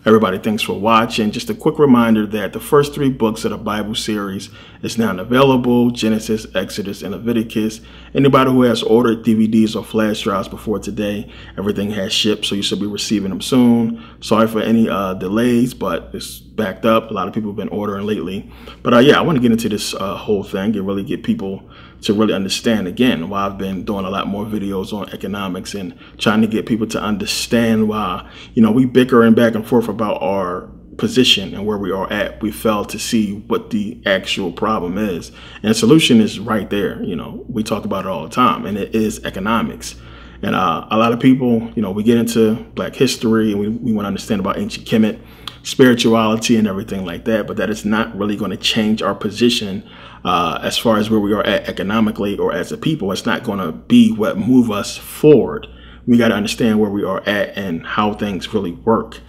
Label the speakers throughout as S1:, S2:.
S1: Everybody, thanks for watching. Just a quick reminder that the first 3 books of the Bible series is now available: Genesis, Exodus, and Leviticus. Anybody who has ordered DVDs or flash drives before today, everything has shipped, so you should be receiving them soon. Sorry for any delays, but it's backed up. A lot of people have been ordering lately. But yeah, I want to get into this whole thing and really get people to really understand, again, why I've been doing a lot more videos on economics and trying to get people to understand why, we bickering back and forth about our position and where we are at. We fail to see what the actual problem is, and the solution is right there. We talk about it all the time, and it is economics. And a lot of people, we get into Black history and we want to understand about ancient Kemet, spirituality, and everything like that, but that is not really going to change our position as far as where we are at economically or as a people. It's not going to be what move us forward. We got to understand where we are at and how things really work.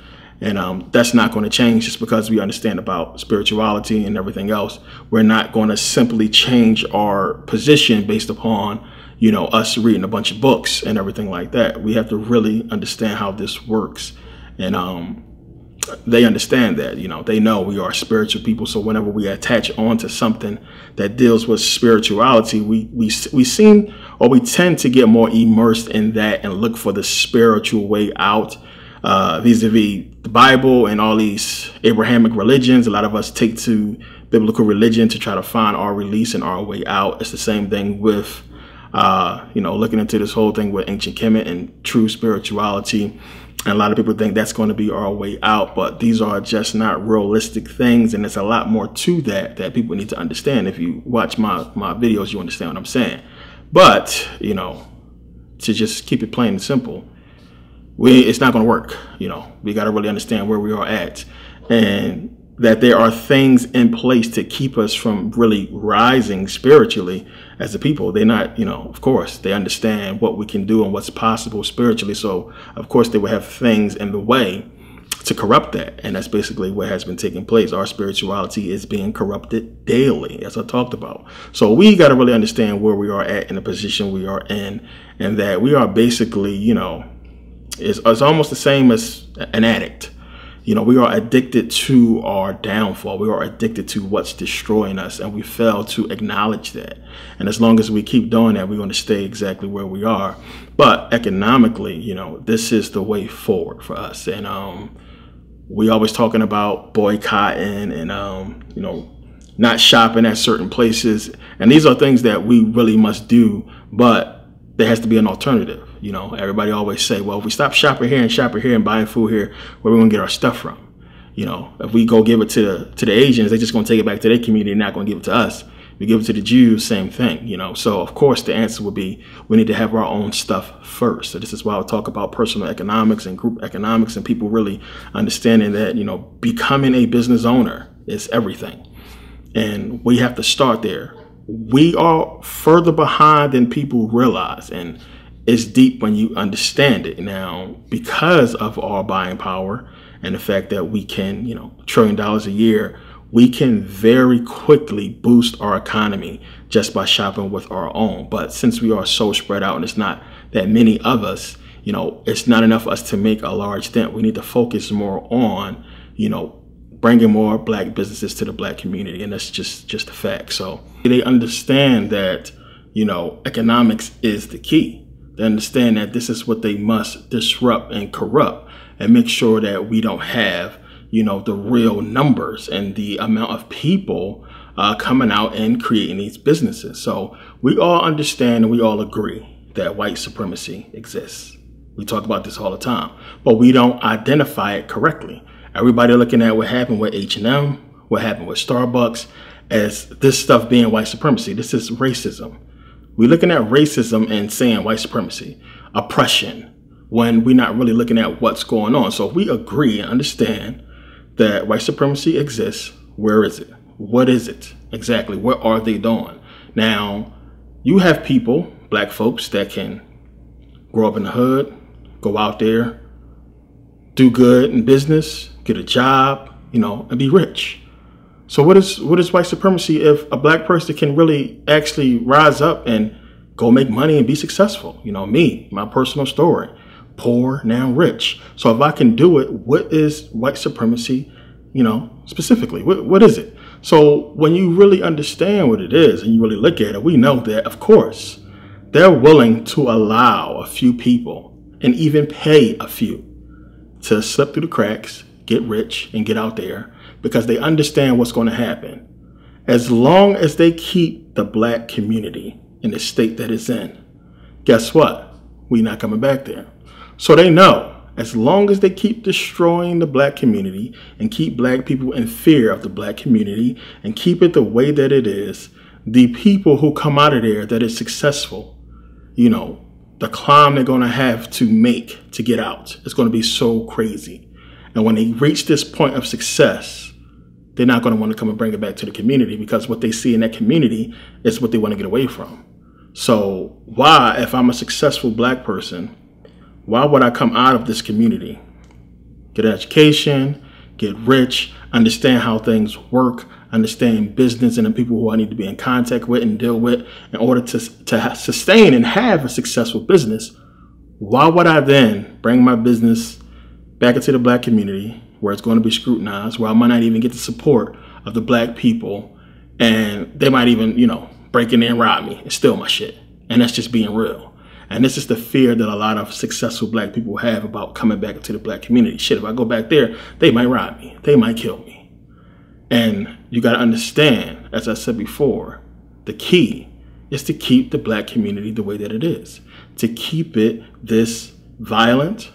S1: And that's not going to change just because we understand about spirituality and everything else. We're not going to simply change our position based upon, us reading a bunch of books and everything like that. We have to really understand how this works. And they understand that, they know we are spiritual people. So whenever we attach on to something that deals with spirituality, we seem, or we tend to get more immersed in that and look for the spiritual way out. Vis-a-vis the Bible and all these Abrahamic religions, a lot of us take to biblical religion to try to find our release and our way out. It's the same thing with, looking into this whole thing with ancient Kemet and true spirituality. And a lot of people think that's going to be our way out, but these are just not realistic things. And there's a lot more to that people need to understand. If you watch my videos, you understand what I'm saying. But, to just keep it plain and simple, it's not going to work. We got to really understand where we are at, and that there are things in place to keep us from really rising spiritually as a people. They're not, of course, they understand what we can do and what's possible spiritually. So, of course, they will have things in the way to corrupt that. And that's basically what has been taking place. Our spirituality is being corrupted daily, as I talked about. So we got to really understand where we are at in the position we are in, and that we are basically, it's almost the same as an addict. We are addicted to our downfall. We are addicted to what's destroying us, and we fail to acknowledge that. And as long as we keep doing that, we're going to stay exactly where we are. But economically, this is the way forward for us. And we always talking about boycotting and, not shopping at certain places. And these are things that we really must do, but there has to be an alternative. Everybody always say, well, if we stop shopping here and buying food here, where are we going to get our stuff from? If we go give it to the Asians, they're just going to take it back to their community and not going to give it to us. We give it to the Jews, same thing, So, of course, the answer would be we need to have our own stuff first. So this is why I talk about personal economics and group economics, and people really understanding that, becoming a business owner is everything. And we have to start there. We are further behind than people realize, and it's deep when you understand it. Now, because of our buying power and the fact that we can, $1 trillion a year, we can very quickly boost our economy just by shopping with our own. But since we are so spread out and it's not that many of us, it's not enough for us to make a large dent. We need to focus more on, bringing more Black businesses to the Black community. And that's just a fact. So they understand that, economics is the key. They understand that this is what they must disrupt and corrupt, and make sure that we don't have, the real numbers and the amount of people coming out and creating these businesses. So we all understand and we all agree that white supremacy exists. We talk about this all the time, but we don't identify it correctly. Everybody looking at what happened with H&M, what happened with Starbucks, as this stuff being white supremacy. This is racism. We're looking at racism and saying white supremacy, oppression, when we're not really looking at what's going on. So if we agree and understand that white supremacy exists, where is it? What is it exactly? What are they doing? Now, you have people, Black folks, that can grow up in the hood, go out there, do good in business, get a job, and be rich. So what is white supremacy if a Black person can really actually rise up and go make money and be successful? Me, my personal story. poor, now rich. So if I can do it, what is white supremacy, specifically? What is it? So when you really understand what it is and you really look at it, we know that, of course, they're willing to allow a few people and even pay a few to slip through the cracks, get rich, and get out there because they understand what's going to happen. As long as they keep the black community in the state that it's in, guess what? We're not coming back there. So they know as long as they keep destroying the black community and keep black people in fear of the black community and keep it the way that it is, the people who come out of there that is successful, the climb they're going to have to make to get out is going to be so crazy. And when they reach this point of success, they're not going to want to come and bring it back to the community because what they see in that community is what they want to get away from. So why, if I'm a successful black person, why would I come out of this community, get an education, get rich, understand how things work, understand business and the people who I need to be in contact with and deal with in order to sustain and have a successful business? Why would I then bring my business back into the black community where it's going to be scrutinized, where I might not even get the support of the black people, and they might even, break in there and rob me and steal my shit? And that's just being real. And this is the fear that a lot of successful black people have about coming back into the black community. Shit, if I go back there, they might rob me. They might kill me. And you got to understand, as I said before, the key is to keep the black community the way that it is. To keep it this violent,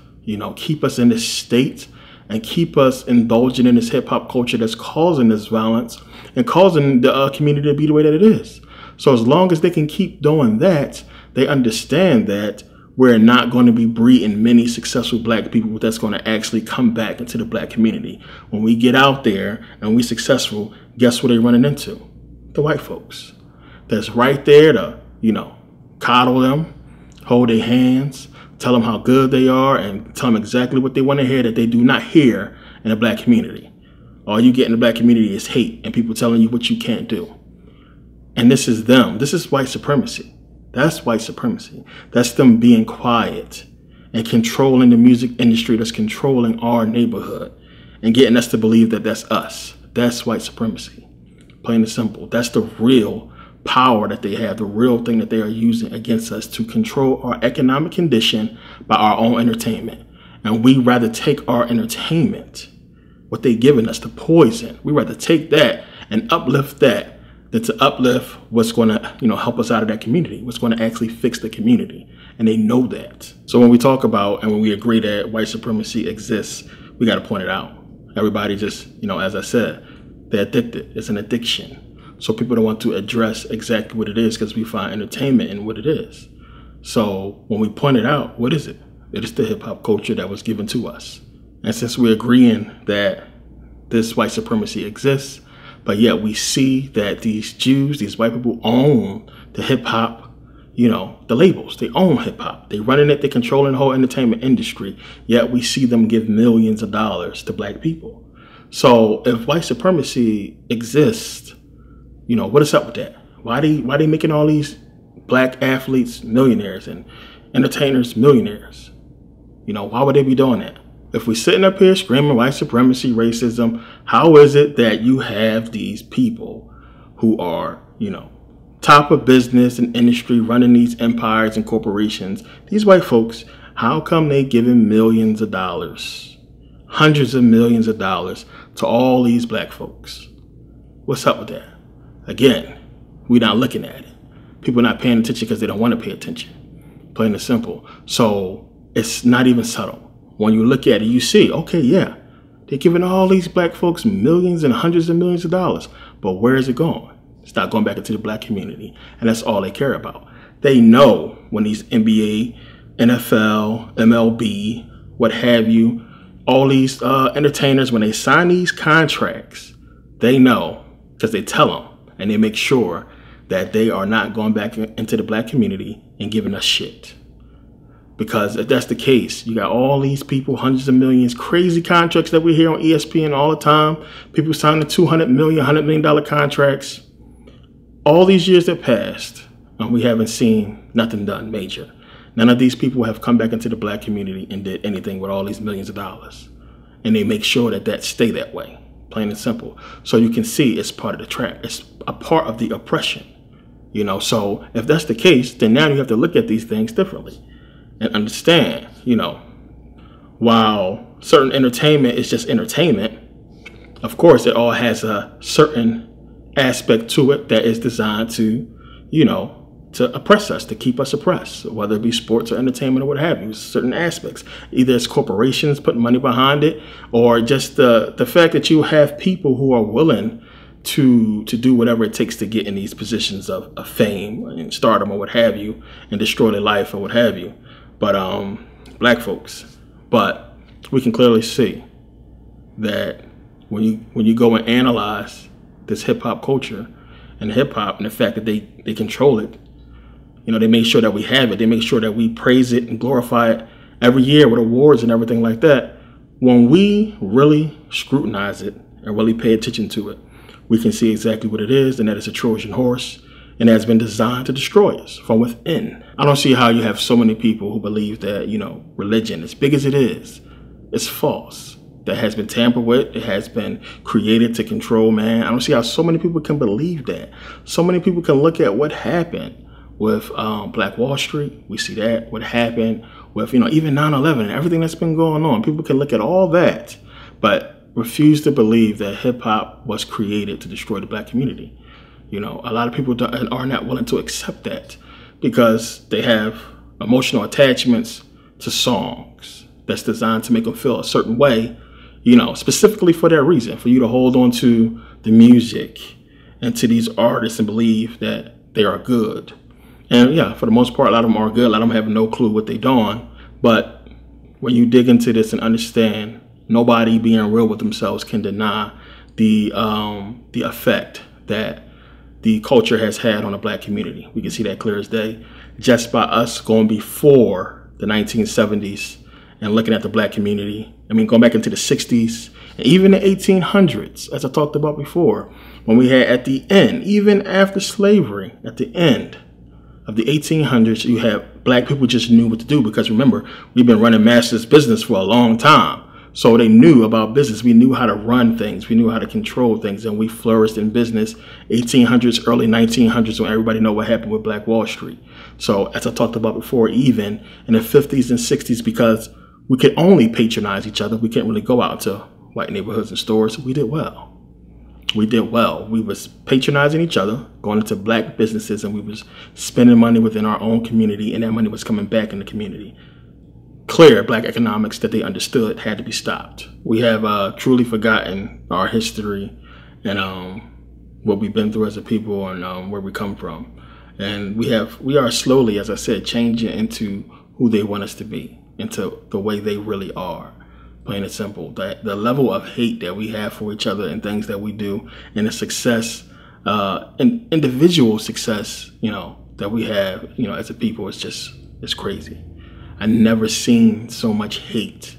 S1: keep us in this state and keep us indulging in this hip hop culture that's causing this violence and causing the community to be the way that it is. So as long as they can keep doing that, they understand that we're not going to be breeding many successful black people that's going to actually come back into the black community. When we get out there and we're successful, guess what they're running into? The white folks. That's right there to, coddle them, hold their hands, tell them how good they are, and tell them exactly what they want to hear that they do not hear in the black community. All you get in the black community is hate and people telling you what you can't do. And this is them. This is white supremacy. That's white supremacy. That's them being quiet and controlling the music industry that's controlling our neighborhood and getting us to believe that that's us. That's white supremacy. Plain and simple. That's the real power that they have, the real thing that they are using against us to control our economic condition by our own entertainment. And we rather take our entertainment, what they've given us, the poison, we rather take that and uplift that than to uplift what's going to, help us out of that community, what's going to actually fix the community. And they know that. So when we talk about and when we agree that white supremacy exists, we got to point it out. Everybody just, as I said, they're addicted. It's an addiction. So people don't want to address exactly what it is because we find entertainment in what it is. So when we point it out, what is it? It is the hip hop culture that was given to us. And since we're agreeing that this white supremacy exists, but yet we see that these Jews, these white people own the hip hop, the labels. They own hip hop. They running it. They controlling the whole entertainment industry. Yet we see them give millions of dollars to black people. So if white supremacy exists, what is up with that? Why they making all these black athletes millionaires and entertainers millionaires? Why would they be doing that? If we're sitting up here screaming white supremacy, racism, how is it that you have these people who are, top of business and industry running these empires and corporations, these white folks, how come they giving millions of dollars, hundreds of millions of dollars to all these black folks? What's up with that? Again, we're not looking at it. People are not paying attention because they don't want to pay attention. Plain and simple. So it's not even subtle. When you look at it, you see, okay, yeah, they're giving all these black folks millions and hundreds of millions of dollars. But where is it going? It's not going back into the black community. And that's all they care about. They know when these NBA, NFL, MLB, what have you, all these entertainers, when they sign these contracts, they know because they tell them and they make sure that they are not going back into the black community and giving us shit. Because if that's the case, you got all these people, hundreds of millions, crazy contracts that we hear on ESPN all the time. People signing $200 million, $100 million contracts. All these years that passed, and we haven't seen nothing done major. None of these people have come back into the black community and did anything with all these millions of dollars. And they make sure that that stay that way, plain and simple. So you can see it's part of the trap. It's a part of the oppression, you know. So if that's the case, then now you have to look at these things differently and understand, you know, while certain entertainment is just entertainment, of course, it all has a certain aspect to it that is designed to, you know, to oppress us, to keep us oppressed, whether it be sports or entertainment or what have you. Certain aspects, either it's corporations putting money behind it, or just the fact that you have people who are willing to do whatever it takes to get in these positions of fame and stardom or what have you, and destroy their life or what have you. But black folks, but we can clearly see that when you go and analyze this hip hop culture and hip hop and the fact that they control it, you know, they make sure that we have it. They make sure that we praise it and glorify it every year with awards and everything like that. When we really scrutinize it and really pay attention to it, we can see exactly what it is, and that it's a Trojan horse, and it has been designed to destroy us from within. I don't see how you have so many people who believe that, you know, religion, as big as it is false. That has been tampered with. It has been created to control man. I don't see how so many people can believe that. So many people can look at what happened with Black Wall Street. We see that. What happened with, you know, even 9/11 and everything that's been going on. People can look at all that, but refuse to believe that hip hop was created to destroy the black community. You know, a lot of people are not willing to accept that because they have emotional attachments to songs that's designed to make them feel a certain way, you know, specifically for that reason, for you to hold on to the music and to these artists and believe that they are good. And yeah, for the most part, a lot of them are good. A lot of them have no clue what they're doing. But when you dig into this and understand, nobody being real with themselves can deny the effect that the culture has had on the black community. We can see that clear as day just by us going before the 1970s and looking at the black community. I mean, going back into the 60s and even the 1800s, as I talked about before, when we had at the end, even after slavery, at the end of the 1800s, you have black people just knew what to do, because remember, we've been running master's business for a long time. So they knew about business. We knew how to run things. We knew how to control things, and we flourished in business 1800s, early 1900s, when everybody know what happened with Black Wall Street. So as I talked about before, even in the 50s and 60s, because we could only patronize each other, we can't really go out to white neighborhoods and stores. We did well. We did well. We was patronizing each other, going into black businesses, and we was spending money within our own community, and that money was coming back in the community. Clear black economics that they understood had to be stopped. We have truly forgotten our history and what we've been through as a people and where we come from. And we are slowly, as I said, changing into who they want us to be, into the way they really are. Plain and simple. That the level of hate that we have for each other and things that we do, and the success, and individual success, you know, that we have, you know, as a people, it's crazy. I never seen so much hate.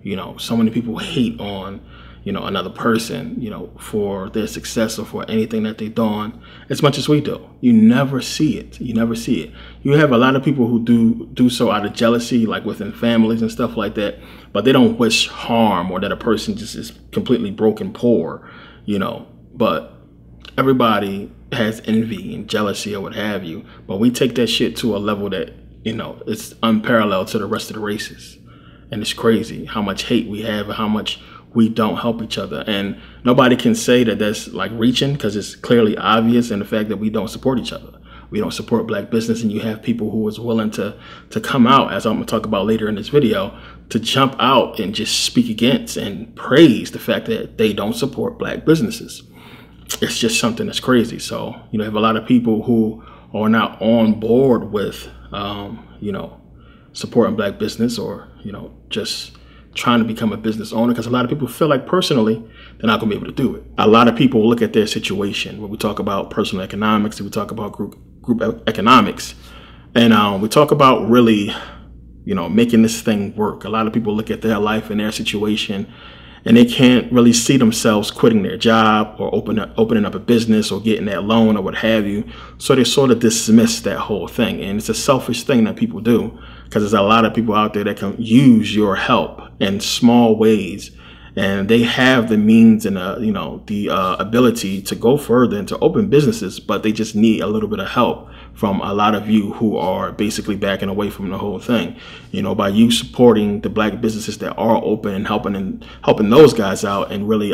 S1: You know, so many people hate on, you know, another person, you know, for their success or for anything that they've done as much as we do. You never see it. You never see it. You have a lot of people who do so out of jealousy, like within families and stuff like that, but they don't wish harm or that a person just is completely broken poor, you know. But everybody has envy and jealousy or what have you, but we take that shit to a level that, you know, it's unparalleled to the rest of the races. And it's crazy how much hate we have and how much we don't help each other. And nobody can say that that's like reaching, because it's clearly obvious in the fact that we don't support each other. We don't support black business, and you have people who is willing to come out, as I'm going to talk about later in this video, to jump out and just speak against and praise the fact that they don't support black businesses. It's just something that's crazy. So, you know, you have a lot of people who are not on board with, you know, supporting black business, or, you know, just trying to become a business owner, because a lot of people feel like personally they're not going to be able to do it. A lot of people look at their situation when we talk about personal economics, we talk about group economics, and we talk about really, you know, making this thing work. A lot of people look at their life and their situation and they can't really see themselves quitting their job or opening up a business or getting that loan or what have you. So they sort of dismiss that whole thing. And it's a selfish thing that people do, because there's a lot of people out there that can use your help in small ways. And they have the means and the ability to go further and to open businesses, but they just need a little bit of help from a lot of you who are basically backing away from the whole thing. You know, by you supporting the black businesses that are open and helping those guys out and really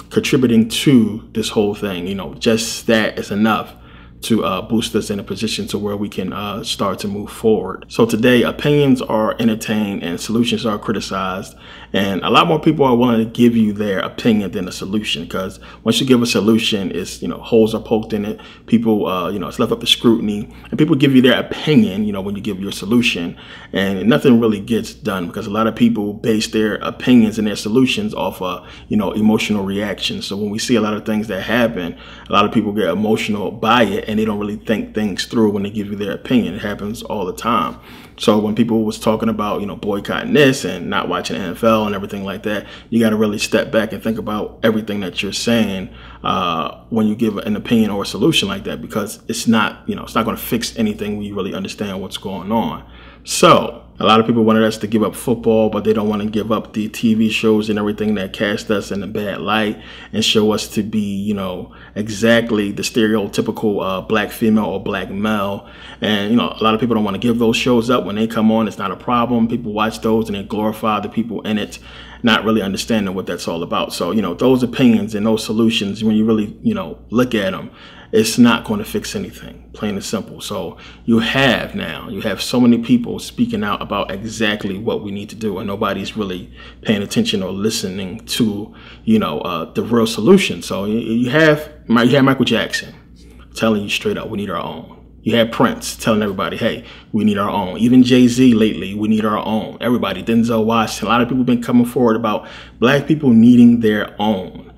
S1: contributing to this whole thing. You know, just that is enough to boost us in a position to where we can start to move forward. So today, opinions are entertained and solutions are criticized. And a lot more people are willing to give you their opinion than a solution, because once you give a solution, it's, holes are poked in it. People, it's left up to scrutiny, and people give you their opinion, when you give your solution, and nothing really gets done, because a lot of people base their opinions and their solutions off emotional reactions. So when we see a lot of things that happen, a lot of people get emotional by it, and they don't really think things through when they give you their opinion. It happens all the time. So when people was talking about, boycotting this and not watching NFL and everything like that, you got to really step back and think about everything that you're saying when you give an opinion or a solution like that, because it's not, it's not going to fix anything when you really understand what's going on. So a lot of people wanted us to give up football, but they don't want to give up the TV shows and everything that cast us in a bad light and show us to be, exactly the stereotypical black female or black male. And, a lot of people don't want to give those shows up. When they come on, it's not a problem. People watch those and they glorify the people in it, not really understanding what that's all about. So, those opinions and those solutions, when you really, look at them, it's not going to fix anything, plain and simple. So you have so many people speaking out about exactly what we need to do, and nobody's really paying attention or listening to, the real solution. So you have Michael Jackson telling you straight up, we need our own. You have Prince telling everybody, hey, we need our own. Even Jay-Z lately, we need our own. Everybody, Denzel Washington, a lot of people have been coming forward about black people needing their own.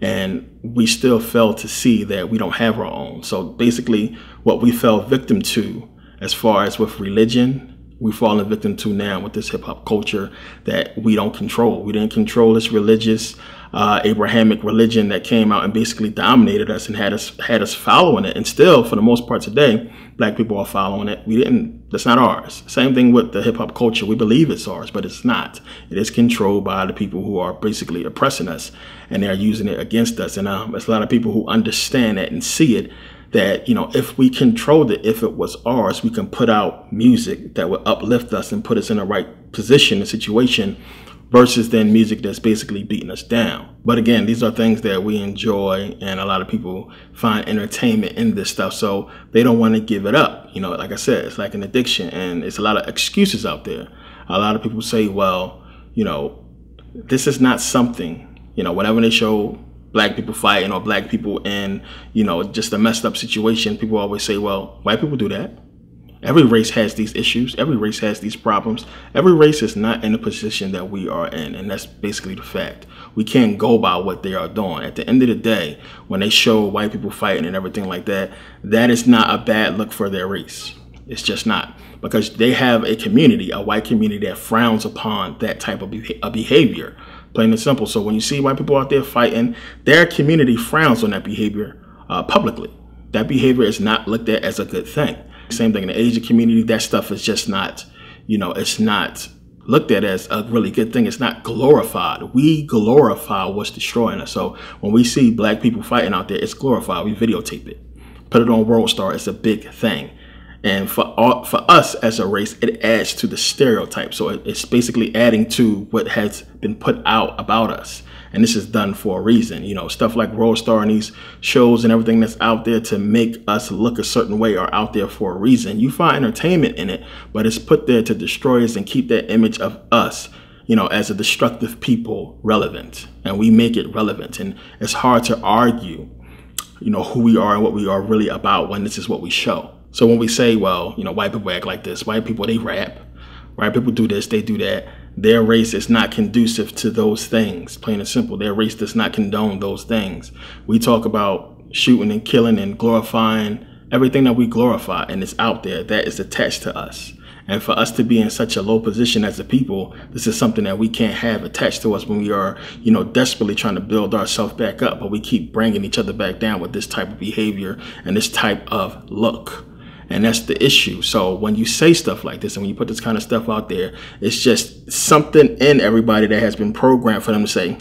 S1: And we still fail to see that we don't have our own. So basically what we fell victim to as far as with religion, we've fallen victim to now with this hip hop culture that we don't control. We didn't control this religious Abrahamic religion that came out and basically dominated us and had us following it. And still, for the most part today, black people are following it. That's not ours. Same thing with the hip hop culture. We believe it's ours, but it's not. It is controlled by the people who are basically oppressing us, and they're using it against us. And there's a lot of people who understand that and see it, that, if we controlled it, if it was ours, we can put out music that would uplift us and put us in the right position and situation, versus then music that's basically beating us down. But again, these are things that we enjoy, and a lot of people find entertainment in this stuff, so they don't want to give it up. Like I said, it's like an addiction, and it's a lot of excuses out there. A lot of people say, well, this is not something, whenever they show black people fighting or black people in, just a messed up situation, people always say, well, white people do that. Every race has these issues. Every race has these problems. Every race is not in the position that we are in, and that's basically the fact. We can't go by what they are doing. At the end of the day, when they show white people fighting and everything like that, that is not a bad look for their race. It's just not, because they have a community, a white community, that frowns upon that type of behavior, plain and simple. So when you see white people out there fighting, their community frowns on that behavior publicly. That behavior is not looked at as a good thing. Same thing in the Asian community. That stuff is just not, it's not looked at as a really good thing. It's not glorified. We glorify what's destroying us. So when we see black people fighting out there, it's glorified. We videotape it, put it on World Star. It's a big thing. And for us as a race, it adds to the stereotype. So it's basically adding to what has been put out about us. And this is done for a reason. Stuff like World Star and these shows and everything that's out there to make us look a certain way are out there for a reason. You find entertainment in it, but it's put there to destroy us and keep that image of us, as a destructive people relevant. And we make it relevant. And it's hard to argue, who we are and what we are really about when this is what we show. So when we say, well, white people act like this, white people, they rap, white people do this, they do that. Their race is not conducive to those things, plain and simple. Their race does not condone those things. We talk about shooting and killing and glorifying everything that we glorify, and it's out there, that is attached to us. And for us to be in such a low position as a people, this is something that we can't have attached to us when we are, desperately trying to build ourselves back up. But we keep bringing each other back down with this type of behavior and this type of look. And that's the issue. So when you say stuff like this and when you put this kind of stuff out there, it's just something in everybody that has been programmed for them to say,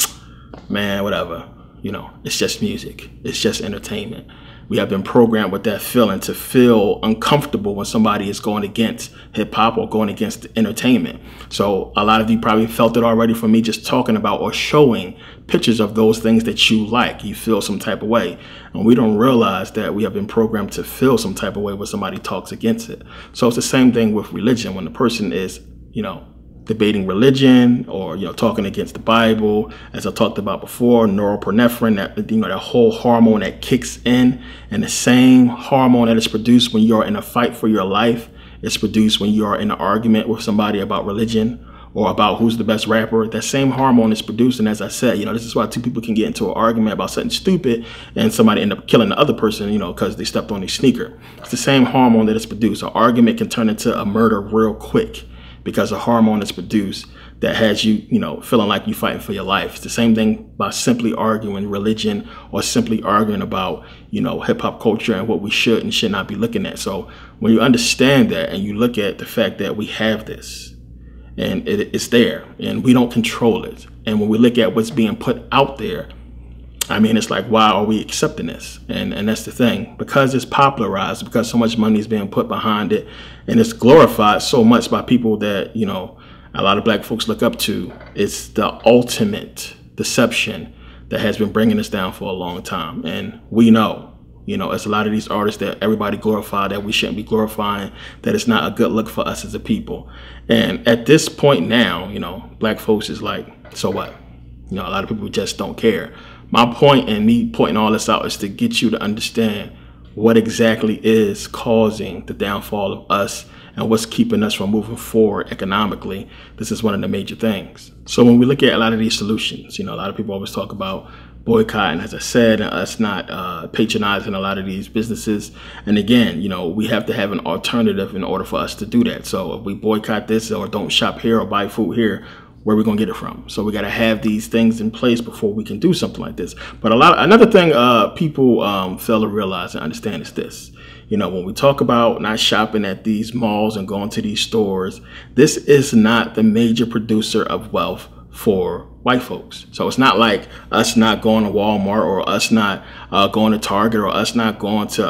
S1: man, whatever, it's just music. It's just entertainment. We have been programmed with that feeling to feel uncomfortable when somebody is going against hip hop or going against entertainment. So a lot of you probably felt it already from me just talking about or showing pictures of those things that you like. You feel some type of way. And we don't realize that we have been programmed to feel some type of way when somebody talks against it. So it's the same thing with religion. When the person is, debating religion or, talking against the Bible, as I talked about before, norepinephrine, that whole hormone that kicks in, and the same hormone that is produced when you're in a fight for your life is produced when you are in an argument with somebody about religion or about who's the best rapper. That same hormone is produced. And as I said, this is why two people can get into an argument about something stupid and somebody end up killing the other person, because they stepped on their sneaker. It's the same hormone that is produced. An argument can turn into a murder real quick, because a hormone is produced that has you, feeling like you're fighting for your life. It's the same thing by simply arguing religion or simply arguing about, hip hop culture and what we should and should not be looking at. So when you understand that and you look at the fact that we have this and it's there and we don't control it. And when we look at what's being put out there, it's like, why are we accepting this? And that's the thing, because it's popularized, because so much money is being put behind it, and it's glorified so much by people that, a lot of black folks look up to. It's the ultimate deception that has been bringing us down for a long time. And we know, it's a lot of these artists that everybody glorify that we shouldn't be glorifying, that it's not a good look for us as a people. And at this point now, black folks is like, so what? A lot of people just don't care. My point in me pointing all this out is to get you to understand what exactly is causing the downfall of us and what's keeping us from moving forward economically. This is one of the major things. So when we look at a lot of these solutions, a lot of people always talk about boycotting, as I said, and us not patronizing a lot of these businesses. And again, we have to have an alternative in order for us to do that. So if we boycott this or don't shop here or buy food here, where are we going to get it from? So we got to have these things in place before we can do something like this. But another thing people fail to realize and understand is this. When we talk about not shopping at these malls and going to these stores, this is not the major producer of wealth for white folks. So it's not like us not going to Walmart or us not going to Target or us not going to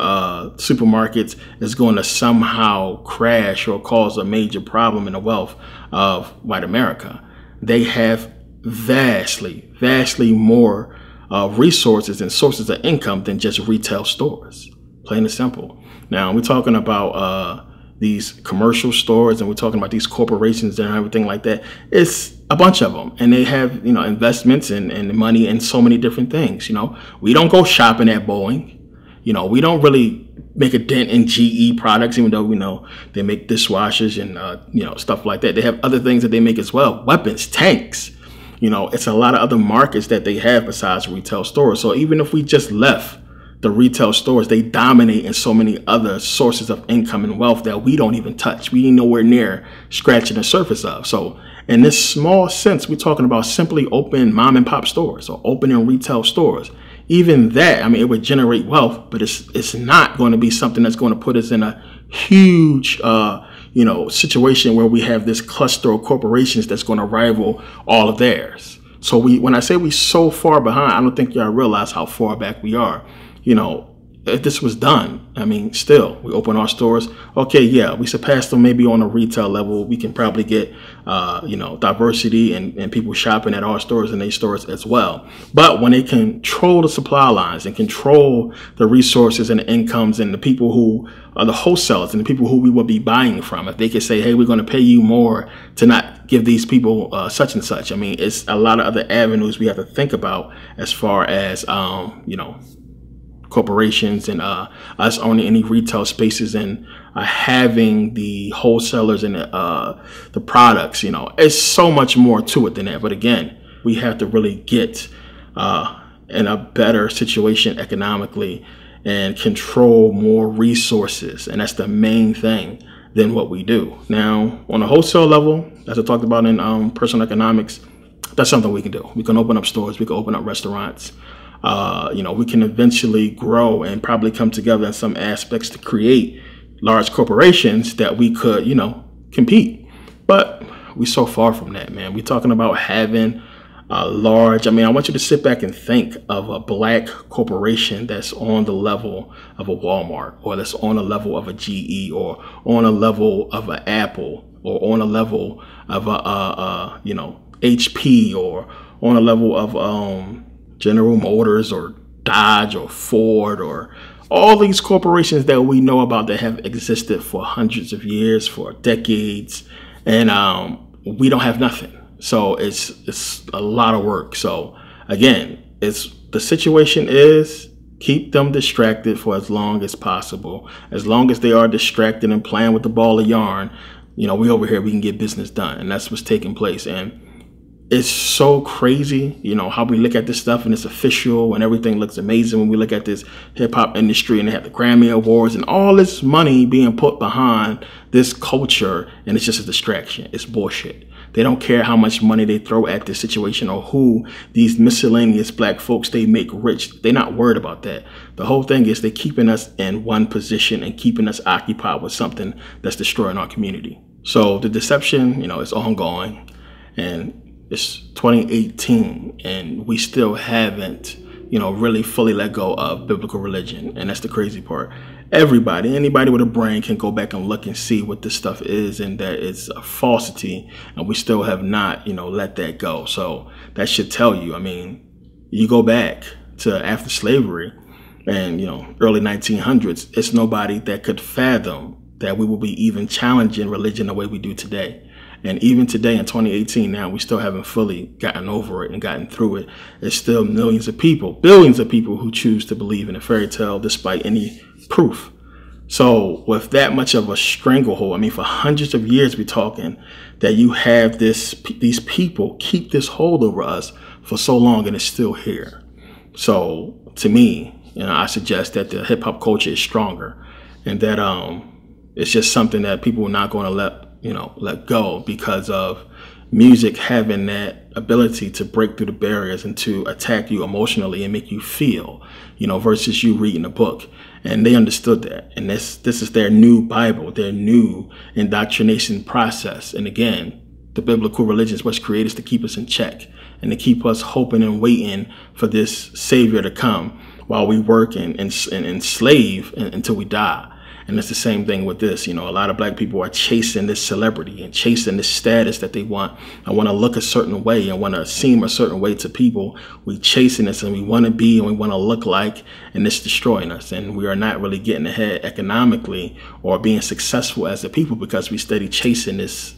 S1: supermarkets is going to somehow crash or cause a major problem in the wealth of white America. They have vastly more resources and sources of income than just retail stores, plain and simple. Now, we're talking about these commercial stores and we're talking about these corporations and everything like that. It's a bunch of them, and they have, investments and money in so many different things. We don't go shopping at Boeing. We don't really make a dent in GE products, even though we know they make dishwashers and, stuff like that. They have other things that they make as well. Weapons, tanks, it's a lot of other markets that they have besides retail stores. So even if we just left the retail stores, they dominate in so many other sources of income and wealth that we don't even touch. We ain't nowhere near scratching the surface of. So in this small sense, we're talking about simply open mom and pop stores or opening retail stores. Even that, it would generate wealth, but it's not going to be something that's going to put us in a huge, situation where we have this cluster of corporations that's going to rival all of theirs. So when I say we're so far behind, I don't think y'all realize how far back we are. If this was done, still, we open our stores. Okay, yeah, we surpassed them maybe on a retail level. We can probably get, diversity and people shopping at our stores and their stores as well. But when they control the supply lines and control the resources and the incomes and the people who are the wholesalers and the people who we will be buying from, if they could say, hey, we're going to pay you more to not give these people such and such. It's a lot of other avenues we have to think about as far as, corporations and us owning any retail spaces and having the wholesalers and the products. It's so much more to it than that. But again, we have to really get in a better situation economically and control more resources. And that's the main thing. than what we do. Now, on a wholesale level, as I talked about in personal economics, that's something we can do. We can open up stores. We can open up restaurants. We can eventually grow and probably come together in some aspects to create large corporations that we could, compete. But we're so far from that, man. We're talking about having a large, I want you to sit back and think of a black corporation that's on the level of a Walmart, or that's on a level of a GE, or on a level of an Apple, or on a level of a HP, or on a level of General Motors or Dodge or Ford, or all these corporations that we know about that have existed for hundreds of years, for decades, and we don't have nothing. So it's a lot of work. So again, the situation is keep them distracted for as long as possible. As long as they are distracted and playing with the ball of yarn, we over here, we can get business done. And that's what's taking place. And it's so crazy, how we look at this stuff and it's official and everything looks amazing when we look at this hip hop industry and they have the Grammy Awards and all this money being put behind this culture, and it's just a distraction. It's bullshit. They don't care how much money they throw at this situation or who these miscellaneous black folks they make rich. They're not worried about that. The whole thing is they're keeping us in one position and keeping us occupied with something that's destroying our community. So the deception, is ongoing, and it's 2018 and we still haven't, really fully let go of biblical religion. And that's the crazy part. Anybody with a brain can go back and look and see what this stuff is, and that it's a falsity, and we still have not, let that go. So that should tell you, you go back to after slavery and, early 1900s, it's nobody that could fathom that we will be even challenging religion the way we do today. And even today in 2018 now, we still haven't fully gotten over it and gotten through it. There's still millions of people, billions of people who choose to believe in a fairy tale despite any proof. So with that much of a stranglehold, for hundreds of years we're talking that you have these people keep this hold over us for so long, and it's still here. So to me, I suggest that the hip hop culture is stronger, and that it's just something that people are not going to let go, because of music having that ability to break through the barriers and to attack you emotionally and make you feel, versus you reading a book. And they understood that. And this is their new Bible, their new indoctrination process. And again, the biblical religion was created to keep us in check and to keep us hoping and waiting for this savior to come while we work and enslave until we die. And it's the same thing with this. A lot of black people are chasing this celebrity and chasing this status that they want. I want to look a certain way and want to seem a certain way to people. We chasing this and we want to be and we want to look like, and it's destroying us. And we are not really getting ahead economically or being successful as a people because we steady chasing this,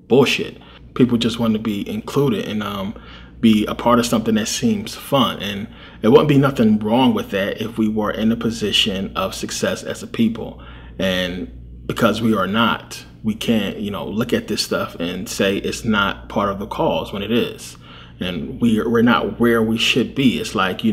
S1: bullshit. People just want to be included and be a part of something that seems fun. And there wouldn't be nothing wrong with that if we were in a position of success as a people. And because we are not, we can't, look at this stuff and say it's not part of the cause when it is. And we're not where we should be. It's like, you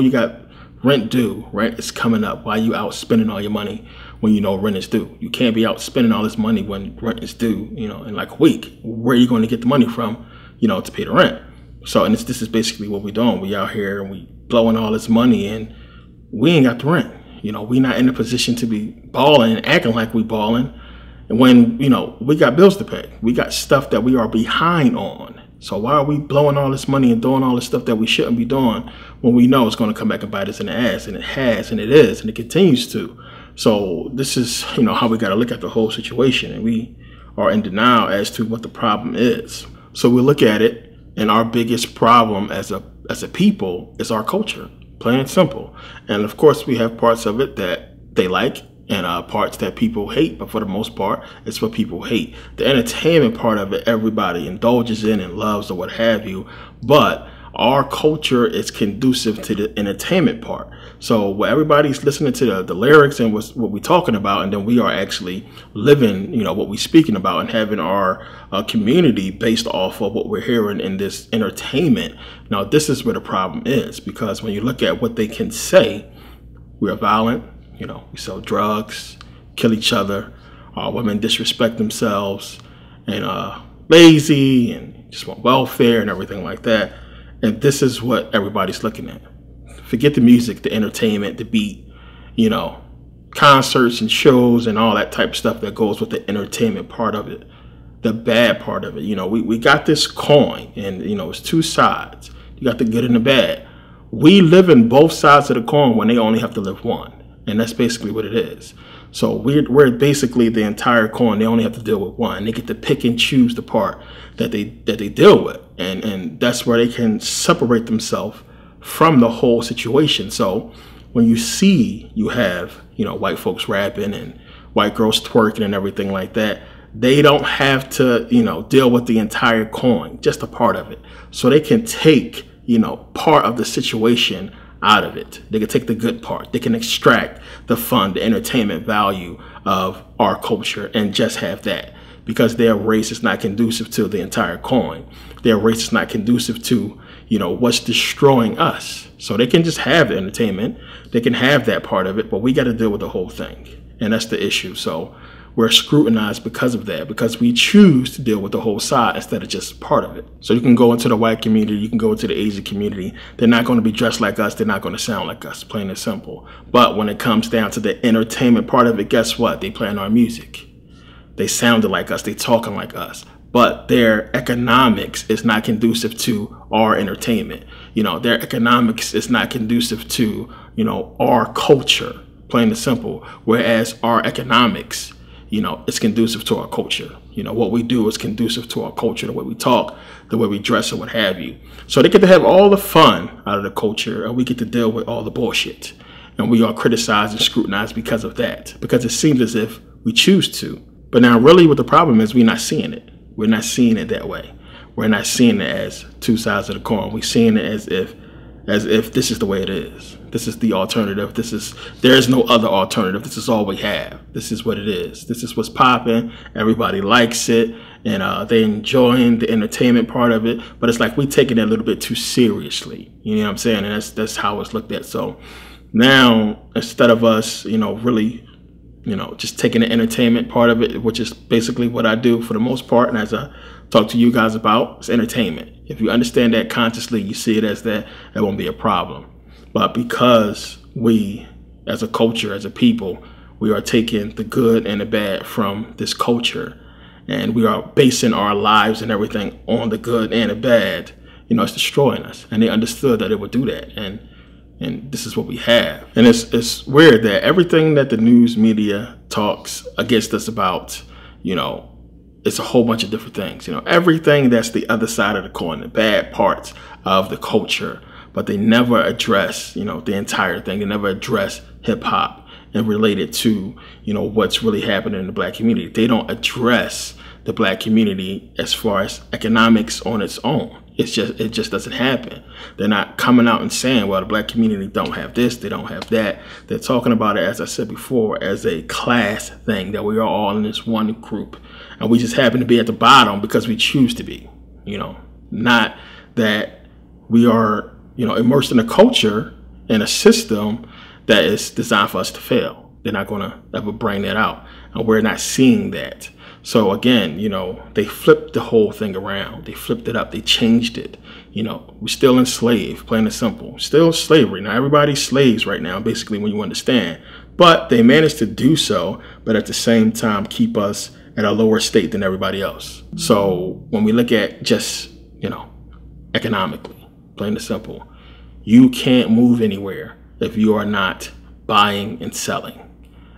S1: got rent due, right? It's coming up. Why are you out spending all your money when rent is due? You can't be out spending all this money when rent is due, in like a week. Where are you going to get the money from, to pay the rent? So, and this is basically what we're doing. We out here and we blowing all this money and we ain't got the rent. We not in a position to be balling and acting like we balling. And when, we got bills to pay. We got stuff that we are behind on. So why are we blowing all this money and doing all this stuff that we shouldn't be doing when we know it's going to come back and bite us in the ass? And it has, and it is, and it continues to. So this is, how we got to look at the whole situation. And we are in denial as to what the problem is. So we look at it. And our biggest problem as a people is our culture, plain and simple. And of course, we have parts of it that they like and parts that people hate. But for the most part, it's what people hate. The entertainment part of it, everybody indulges in and loves or what have you. But our culture is conducive to the entertainment part. So where everybody's listening to the lyrics and what we're talking about, and then we are actually living, what we're speaking about and having our community based off of what we're hearing in this entertainment. Now, this is where the problem is, because when you look at what they can say, we are violent, we sell drugs, kill each other, women disrespect themselves and lazy and just want welfare and everything like that. And this is what everybody's looking at. Forget the music, the entertainment, the beat, you know, concerts and shows and all that type of stuff that goes with the entertainment part of it. The bad part of it, you know, we got this coin, and, you know, it's two sides. You got the good and the bad. We live in both sides of the coin when they only have to live one. And that's basically what it is. So we're basically the entire coin. They only have to deal with one. They get to pick and choose the part that they deal with. And that's where they can separate themselves from the whole situation. So when you have, you know, white folks rapping and white girls twerking and everything like that, they don't have to, you know, deal with the entire coin, just a part of it. So they can take, you know, part of the situation out of it. They can take the good part. They can extract the fun, the entertainment value of our culture and just have that, because their race is not conducive to the entire coin. Their race is not conducive to, you know, what's destroying us. So they can just have the entertainment. They can have that part of it, but we got to deal with the whole thing. And that's the issue. So we're scrutinized because of that, because we choose to deal with the whole side instead of just part of it. So you can go into the white community, you can go into the Asian community. They're not going to be dressed like us. They're not going to sound like us, plain and simple. But when it comes down to the entertainment part of it, guess what? They playing our music. They sounded like us. They talking like us. But their economics is not conducive to our entertainment. You know, their economics is not conducive to, you know, our culture, plain and simple. Whereas our economics, you know, it's conducive to our culture. You know, what we do is conducive to our culture, the way we talk, the way we dress, and what have you. So they get to have all the fun out of the culture, and we get to deal with all the bullshit. And we are criticized and scrutinized because of that, because it seems as if we choose to. But now really what the problem is, we're not seeing it. We're not seeing it that way. We're not seeing it as two sides of the coin. We're seeing it as if this is the way it is. This is the alternative. There is no other alternative. This is all we have. This is what it is. This is what's popping. Everybody likes it, and they enjoying the entertainment part of it. But it's like we taking it a little bit too seriously. You know what I'm saying? And that's how it's looked at. So now, instead of us, you know, really, you know, just taking the entertainment part of it, which is basically what I do for the most part, and as I talk to you guys about, it's entertainment. If you understand that consciously, you see it as that won't be a problem. But because we, as a culture, as a people, we are taking the good and the bad from this culture, and we are basing our lives and everything on the good and the bad, you know, it's destroying us. And they understood that it would do that. And this is what we have. And it's weird that everything that the news media talks against us about, you know, it's a whole bunch of different things. You know, everything that's the other side of the coin, the bad parts of the culture. But they never address, you know, the entire thing. They never address hip hop and relate it to, you know, what's really happening in the black community. They don't address the black community as far as economics on its own. It just doesn't happen. They're not coming out and saying, well, the black community don't have this, they don't have that. They're talking about it, as I said before, as a class thing, that we are all in this one group. And we just happen to be at the bottom because we choose to be, you know, not that we are, you know, immersed in a culture and a system that is designed for us to fail. They're not going to ever bring that out. And we're not seeing that. So again, you know, they flipped the whole thing around. They flipped it up. They changed it. You know, we're still enslaved, plain and simple. Still slavery. Now, everybody's slaves right now, basically, when you understand. But they managed to do so, but at the same time, keep us at a lower state than everybody else. So when we look at just, you know, economically, plain and simple, you can't move anywhere if you are not buying and selling.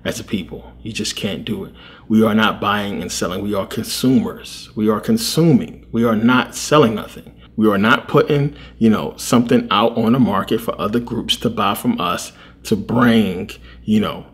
S1: As a people, you just can't do it. We are not buying and selling. We are consumers. We are consuming. We are not selling nothing. We are not putting, you know, something out on the market for other groups to buy from us to bring, you know,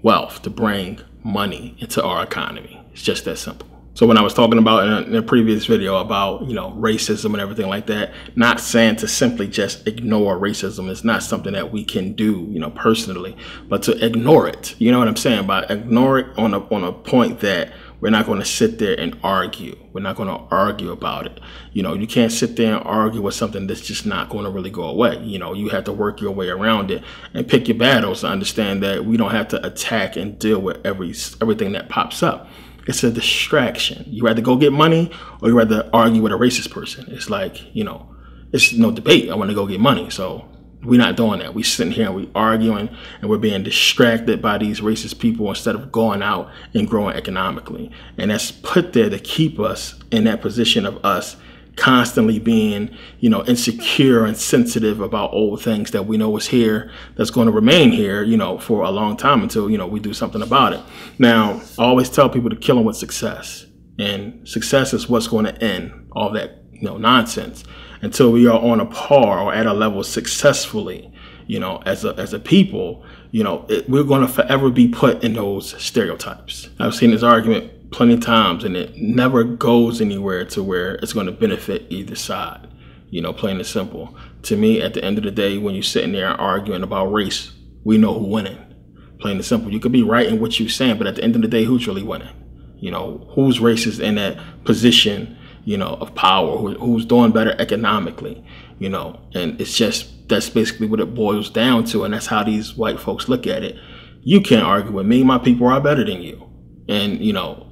S1: wealth, to bring money into our economy. It's just that simple. So when I was talking about in a previous video about, you know, racism and everything like that, not saying to simply just ignore racism. It's not something that we can do, you know, personally, but to ignore it. You know what I'm saying? By ignore it on a point that we're not going to sit there and argue. We're not going to argue about it. You know, you can't sit there and argue with something that's just not going to really go away. You know, you have to work your way around it and pick your battles to understand that we don't have to attack and deal with everything that pops up. It's a distraction. You rather go get money or you rather argue with a racist person. It's like, you know, it's no debate. I want to go get money. So we're not doing that. We're sitting here and we're arguing and we're being distracted by these racist people instead of going out and growing economically. And that's put there to keep us in that position of us constantly being, you know, insecure and sensitive about old things that we know is here, that's going to remain here, you know, for a long time until, you know, we do something about it. Now, I always tell people to kill them with success. And success is what's going to end all that, you know, nonsense. Until we are on a par or at a level successfully, you know, as a people, you know, we're going to forever be put in those stereotypes. I've seen this argument plenty of times and it never goes anywhere to where it's going to benefit either side, you know, plain and simple. To me, at the end of the day, when you're sitting there arguing about race, we know who's winning, plain and simple. You could be right in what you're saying, but at the end of the day, who's really winning? You know, whose race is in that position, you know, of power, who's doing better economically, you know, and it's just, that's basically what it boils down to. And that's how these white folks look at it. You can't argue with me. My people are better than you. And, you know,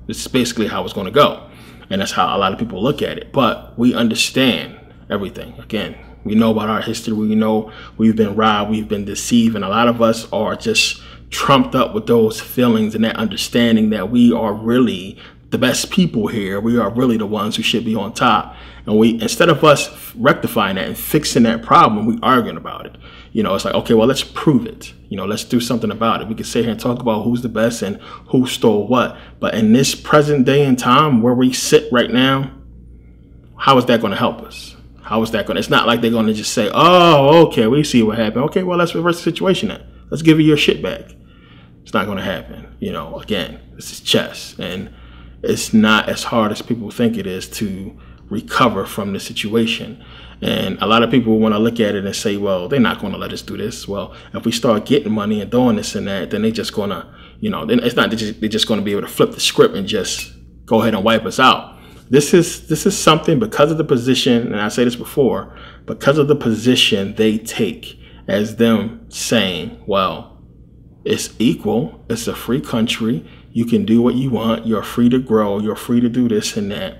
S1: it's basically how it's going to go. And that's how a lot of people look at it. But we understand everything. Again, we know about our history. We know we've been robbed. We've been deceived. And a lot of us are just trumped up with those feelings and that understanding that we are really the best people here. We are really the ones who should be on top. And we, instead of us rectifying that and fixing that problem, we arguing about it. You know, it's like, okay, well, let's prove it. You know, let's do something about it. We can sit here and talk about who's the best and who stole what. But in this present day and time where we sit right now, how is that going to help us? How is that going to, it's not like they're going to just say, oh, okay, we see what happened. Okay, well, let's reverse the situation then. Let's give you your shit back. It's not going to happen. You know, again, this is chess. And it's not as hard as people think it is to recover from the situation. And a lot of people want to look at it and say, well, they're not going to let us do this. Well, if we start getting money and doing this and that, then they just going to, you know, then it's not, they're just going to be able to flip the script and just go ahead and wipe us out. This is something, because of the position, and I say this before, because of the position they take as them saying, well, it's equal, it's a free country, you can do what you want, you're free to grow, you're free to do this and that.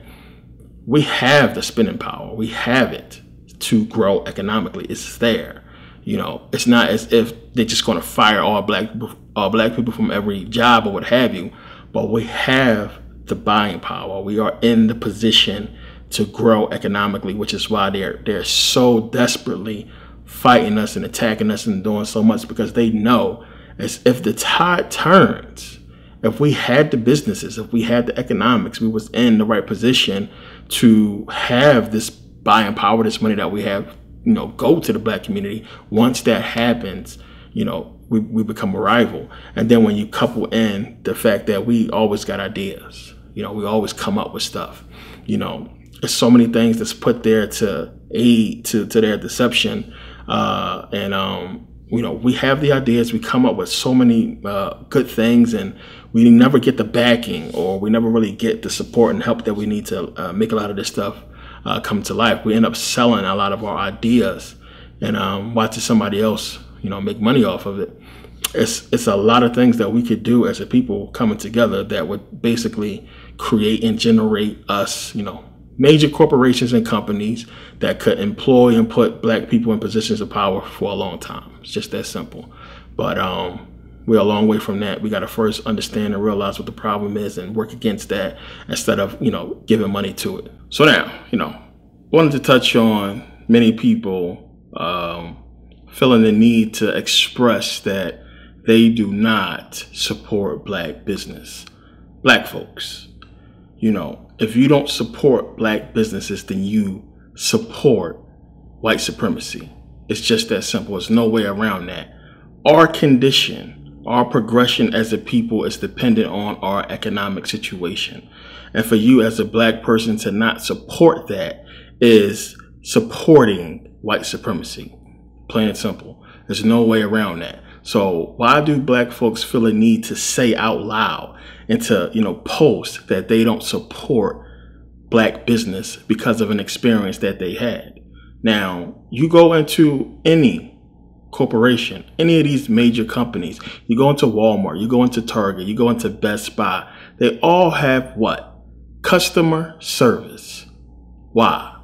S1: We have the spending power. We have it to grow economically. It's there. You know, it's not as if they're just going to fire all black people from every job or what have you, but we have the buying power. We are in the position to grow economically, which is why they're so desperately fighting us and attacking us and doing so much, because they know as if the tide turns, if we had the businesses, if we had the economics, we was in the right position to have this buying power, this money that we have, you know, go to the black community. Once that happens, you know, we become a rival. And then when you couple in the fact that we always got ideas, you know, we always come up with stuff, you know, there's so many things that's put there to aid to their deception. You know, we have the ideas, we come up with so many good things, and we never get the backing, or we never really get the support and help that we need to make a lot of this stuff come to life. We end up selling a lot of our ideas and watching somebody else, you know, make money off of it. It's a lot of things that we could do as a people coming together that would basically create and generate us, you know, major corporations and companies that could employ and put black people in positions of power for a long time. It's just that simple. But we're a long way from that. We got to first understand and realize what the problem is and work against that instead of, you know, giving money to it. So now, you know, wanted to touch on many people feeling the need to express that they do not support black business, black folks. You know, if you don't support black businesses, then you support white supremacy. It's just that simple. There's no way around that. Our condition, our progression as a people is dependent on our economic situation. And for you as a black person to not support that is supporting white supremacy. Plain and simple. There's no way around that. So why do black folks feel a need to say out loud and to, post that they don't support black business because of an experience that they had? Now, you go into any corporation, any of these major companies, you go into Walmart, you go into Target, you go into Best Buy, they all have what? Customer service. Why?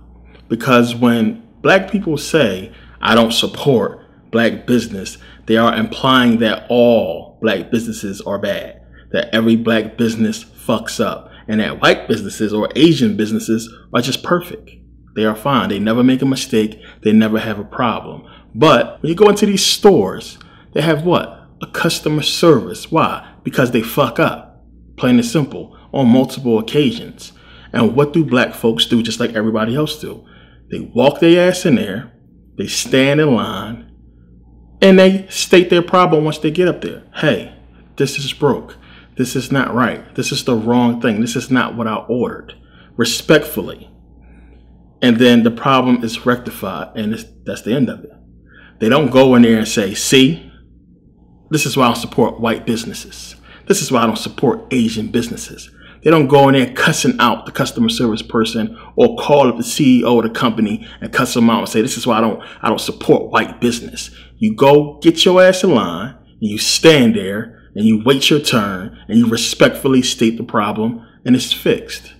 S1: Because when black people say, I don't support black business, they are implying that all black businesses are bad, that every black business fucks up, and that white businesses or Asian businesses are just perfect. They are fine. They never make a mistake. They never have a problem. But when you go into these stores, they have what? A customer service. Why? Because they fuck up, plain and simple, on multiple occasions. And what do black folks do just like everybody else do? They walk their ass in there, they stand in line, and they state their problem once they get up there. Hey, this is broke. This is not right. This is the wrong thing. This is not what I ordered. Respectfully. And then the problem is rectified, and that's the end of it. They don't go in there and say, see, this is why I don't support white businesses. This is why I don't support Asian businesses. They don't go in there cussing out the customer service person or call up the CEO of the company and cuss them out and say, this is why I don't support white business. You go get your ass in line and you stand there and you wait your turn and you respectfully state the problem and it's fixed.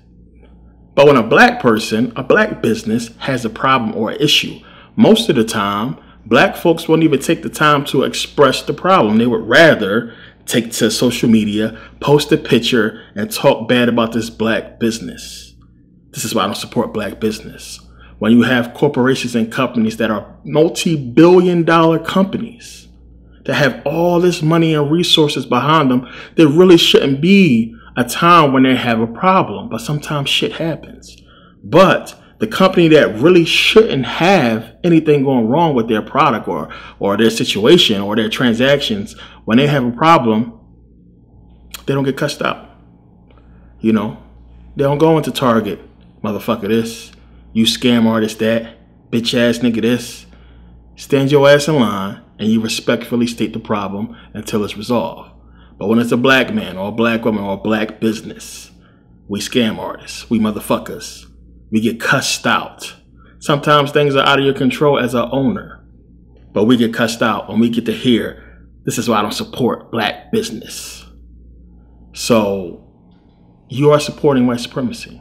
S1: But when a black person, a black business has a problem or an issue, most of the time, black folks won't even take the time to express the problem. They would rather take to social media, post a picture, and talk bad about this black business. This is why I don't support black business. When you have corporations and companies that are multi-billion-dollar companies that have all this money and resources behind them, there really shouldn't be a time when they have a problem. But sometimes shit happens. But the company that really shouldn't have anything going wrong with their product or their situation or their transactions, when they have a problem, they don't get cussed out. They don't go into Target, motherfucker this, you scam artist that, bitch ass nigga this. Stand your ass in line and you respectfully state the problem until it's resolved. But when it's a black man or a black woman or a black business, we scam artists, we motherfuckers. We get cussed out. Sometimes things are out of your control as an owner, but we get cussed out and we get to hear, this is why I don't support black business. So you are supporting white supremacy.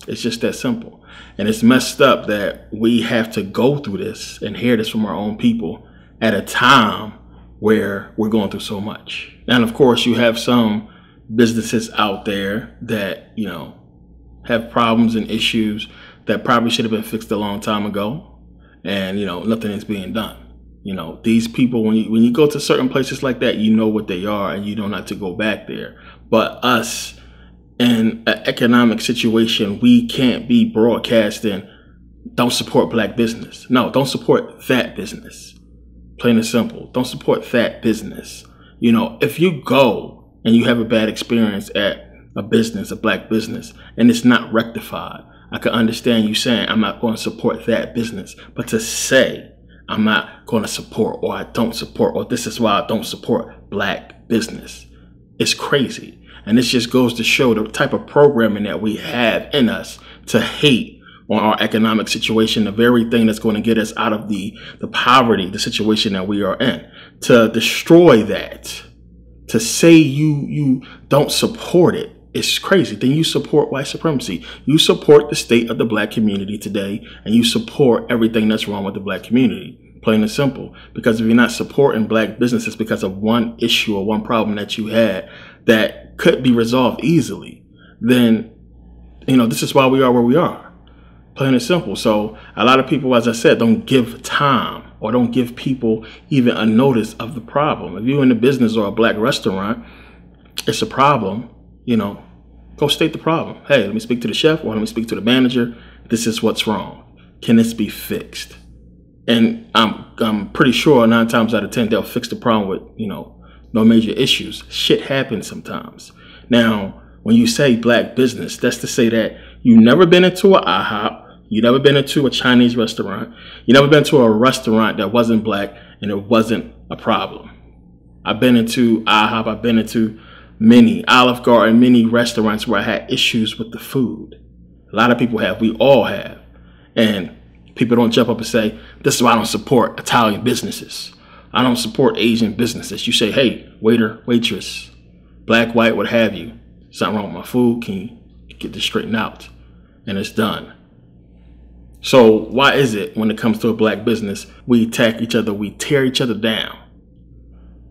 S1: It's just that simple. And it's messed up that we have to go through this and hear this from our own people at a time where we're going through so much. And of course, you have some businesses out there that, have problems and issues that probably should have been fixed a long time ago. And, nothing is being done. These people, when you go to certain places like that, you know what they are and you know not to go back there. But us in an economic situation, we can't be broadcasting, don't support black business. No, don't support that business. Plain and simple. Don't support that business. If you go and you have a bad experience at a business, a black business, and it's not rectified, I can understand you saying, I'm not going to support that business. But to say, I'm not going to support, or I don't support, or this is why I don't support black business, it's crazy. And this just goes to show the type of programming that we have in us to hate on our economic situation, the very thing that's going to get us out of the poverty, the situation that we are in, to destroy that, to say you don't support it. It's crazy. Then you support white supremacy. You support the state of the black community today, and you support everything that's wrong with the black community. Plain and simple. Because if you're not supporting black businesses because of one issue or one problem that you had that could be resolved easily, then, this is why we are where we are. Plain and simple. So a lot of people, as I said, don't give time or don't give people even a notice of the problem. If you're in the business or a black restaurant, it's a problem. Go state the problem. Hey, let me speak to the chef or let me speak to the manager. This is what's wrong. Can this be fixed? And I'm pretty sure 9 times out of 10 they'll fix the problem with no major issues. Shit happens sometimes. Now, when you say black business, that's to say that you've never been into an IHOP, you've never been into a Chinese restaurant, you've never been to a restaurant that wasn't black and it wasn't a problem. I've been into IHOP, I've been into many Olive Garden, many restaurants where I had issues with the food. A lot of people have, we all have. And people don't jump up and say, this is why I don't support Italian businesses. I don't support Asian businesses. You say, hey, waiter, waitress, black, white, what have you. Something wrong with my food. Can you get this straightened out? And it's done. So why is it when it comes to a black business, we attack each other, we tear each other down,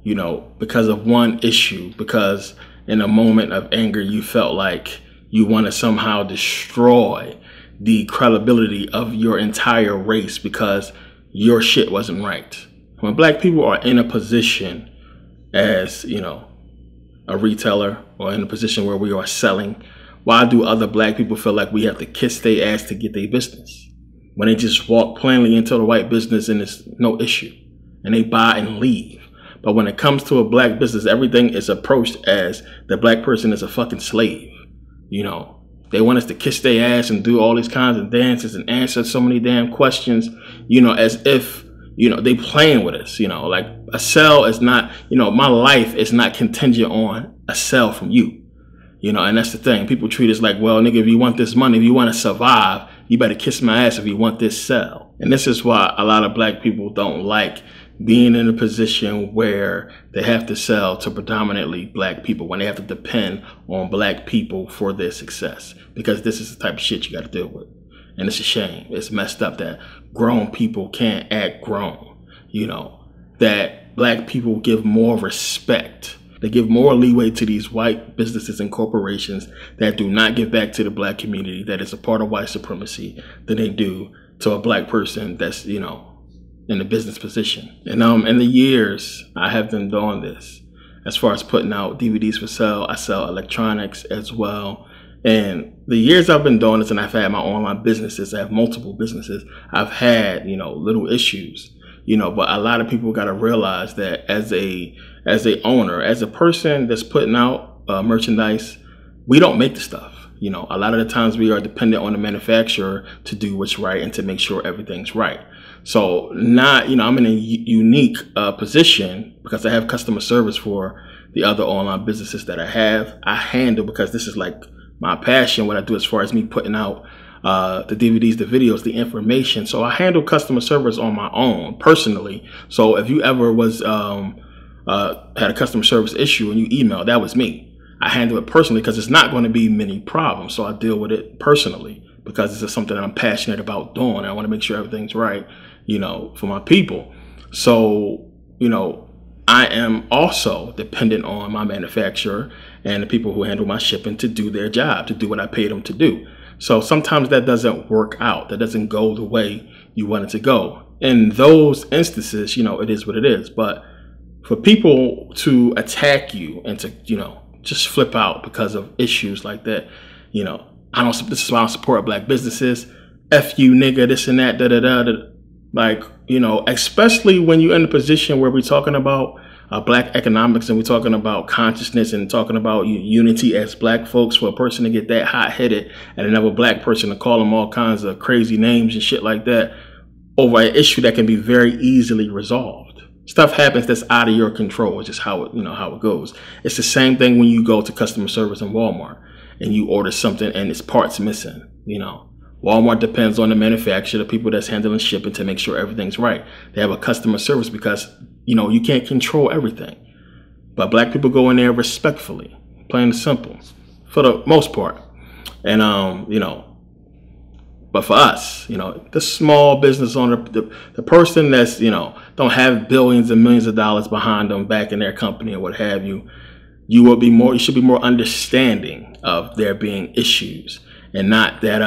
S1: you know, because of one issue, because in a moment of anger, you felt like you want to somehow destroy the credibility of your entire race because your shit wasn't right. When black people are in a position as, you know, a retailer or in a position where we are selling, why do other black people feel like we have to kiss their ass to get their business? When they just walk plainly into the white business and it's no issue and they buy and leave. But when it comes to a black business, everything is approached as the black person is a fucking slave. You know, they want us to kiss their ass and do all these kinds of dances and answer so many damn questions, you know, as if, you know, they playing with us, you know, like a sale is not, you know, my life is not contingent on a sale from you. You know, and that's the thing. People treat us like, well, nigga, if you want this money, if you want to survive, you better kiss my ass if you want this sell. And this is why a lot of black people don't like being in a position where they have to sell to predominantly black people, when they have to depend on black people for their success. Because this is the type of shit you got to deal with. And it's a shame. It's messed up that grown people can't act grown. You know, that black people give more respect. They give more leeway to these white businesses and corporations that do not give back to the black community that is a part of white supremacy than they do to a black person that's, you know, in a business position. And in the years I have been doing this, as far as putting out DVDs for sale, I sell electronics as well. And the years I've been doing this, and I've had my online businesses, I have multiple businesses, I've had, you know, little issues. You know, but a lot of people got to realize that as a owner, as a person that's putting out merchandise, we don't make the stuff. You know, a lot of the times we are dependent on the manufacturer to do what's right and to make sure everything's right. So not, you know, I'm in a unique position because I have customer service for the other online businesses that I handle, because this is like my passion, what I do as far as me putting out the DVDs, the videos, the information. So I handle customer service on my own personally. So if you ever was had a customer service issue and you emailed, that was me. I handle it personally because it's not going to be many problems. So I deal with it personally because this is something that I'm passionate about doing. I want to make sure everything's right, you know, for my people. So, you know, I am also dependent on my manufacturer and the people who handle my shipping to do their job, to do what I paid them to do. So sometimes that doesn't work out. That doesn't go the way you want it to go. In those instances, you know, it is what it is. But for people to attack you and to, you know, just flip out because of issues like that, you know, this is why I don't support black businesses. F you, nigga, this and that, da da da. Like, you know, especially when you're in a position where we're talking about black economics and we're talking about consciousness and talking about unity as black folks, for a person to get that hot-headed and another black person to call them all kinds of crazy names and shit like that over an issue that can be very easily resolved. Stuff happens that's out of your control. It's just how it, you know, how it goes. It's the same thing when you go to customer service in Walmart and you order something and its parts missing. You know, Walmart depends on the manufacturer, the people that's handling shipping, to make sure everything's right. They have a customer service because, you know, you can't control everything. But black people go in there respectfully, plain and simple, for the most part. And, you know, but for us, you know, the small business owner, the person that's, you know, don't have billions and millions of dollars behind them back in their company or what have you, you should be more understanding of there being issues, and not that,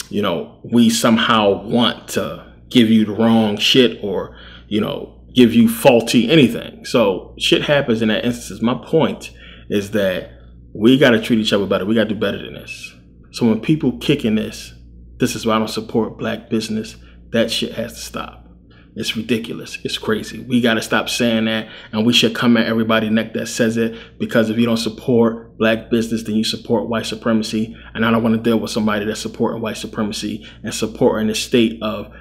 S1: you know, we somehow want to give you the wrong shit or, you know, give you faulty anything. So shit happens in that instance. My point is that we got to treat each other better. We got to do better than this. So when people kicking this is why I don't support black business, that shit has to stop. It's ridiculous. It's crazy. We got to stop saying that, and we should come at everybody neck that says it, because if you don't support black business, then you support white supremacy. And I don't want to deal with somebody that's supporting white supremacy and supporting the state of,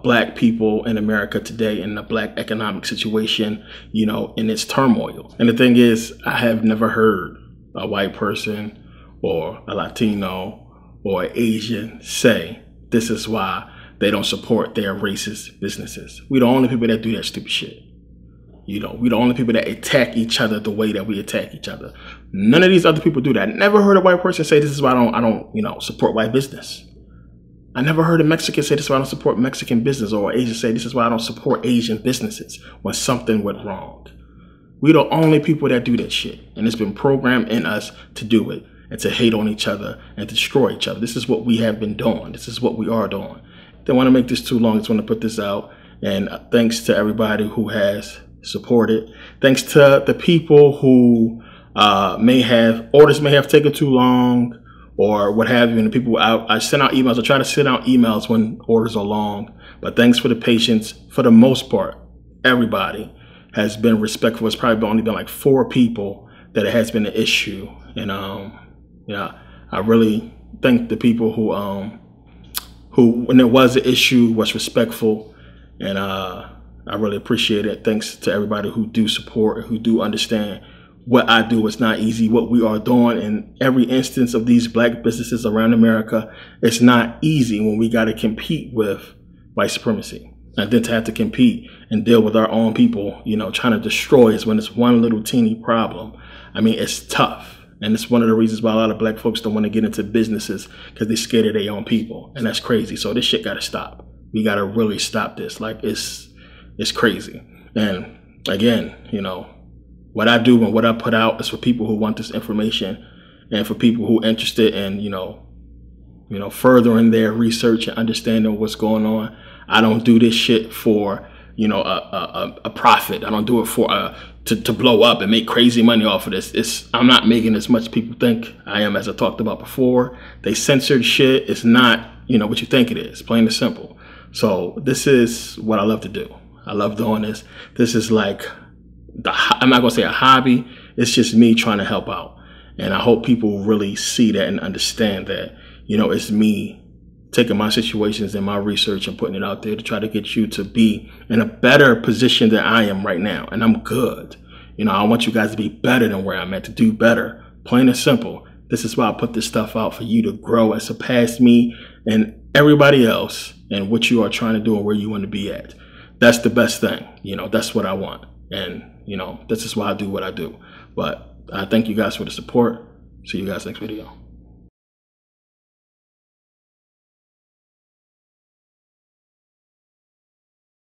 S1: black people in America today, in the black economic situation, in its turmoil. And the thing is, I have never heard a white person or a Latino or an Asian say this is why they don't support their racist businesses. We the only people that do that stupid shit. We the only people that attack each other the way that we attack each other. None of these other people do that. I never heard a white person say this is why I don't support white business. I never heard a Mexican say this is why I don't support Mexican business, or an Asian say this is why I don't support Asian businesses when something went wrong. We the only people that do that shit, and it's been programmed in us to do it and to hate on each other and destroy each other. This is what we have been doing. This is what we are doing. Don't want to make this too long. I just want to put this out. And thanks to everybody who has supported. Thanks to the people who orders may have taken too long or what have you. And the people I send out emails. I try to send out emails when orders are long. But thanks for the patience. For the most part, everybody has been respectful. It's probably only been like 4 people that it has been an issue. And I really thank the people who when there was an issue, was respectful, and I really appreciate it. Thanks to everybody who do support and who do understand what I do. It's not easy what we are doing in every instance of these black businesses around America. It's not easy when we got to compete with white supremacy, and then to have to compete and deal with our own people, trying to destroy us when it's one little teeny problem. I mean, it's tough. And it's one of the reasons why a lot of black folks don't want to get into businesses, because they're scared of their own people. And that's crazy. So this shit got to stop. We got to really stop this. Like, it's crazy. And again, what I do and what I put out is for people who want this information, and for people who are interested in, furthering their research and understanding what's going on. I don't do this shit for, a profit. I don't do it for to blow up and make crazy money off of this. I'm not making as much people think I am, as I talked about before. They censored shit. It's not, what you think it is, plain and simple. So this is what I love to do. I love doing this. This is like, I'm not going to say a hobby. It's just me trying to help out. And I hope people really see that and understand that, it's me taking my situations and my research and putting it out there to try to get you to be in a better position than I am right now. And I'm good. I want you guys to be better than where I'm at, to do better. Plain and simple. This is why I put this stuff out, for you to grow and surpass me and everybody else and what you are trying to do and where you want to be at. That's the best thing. That's what I want. And, this is why I do what I do. But I thank you guys for the support. See you guys next video.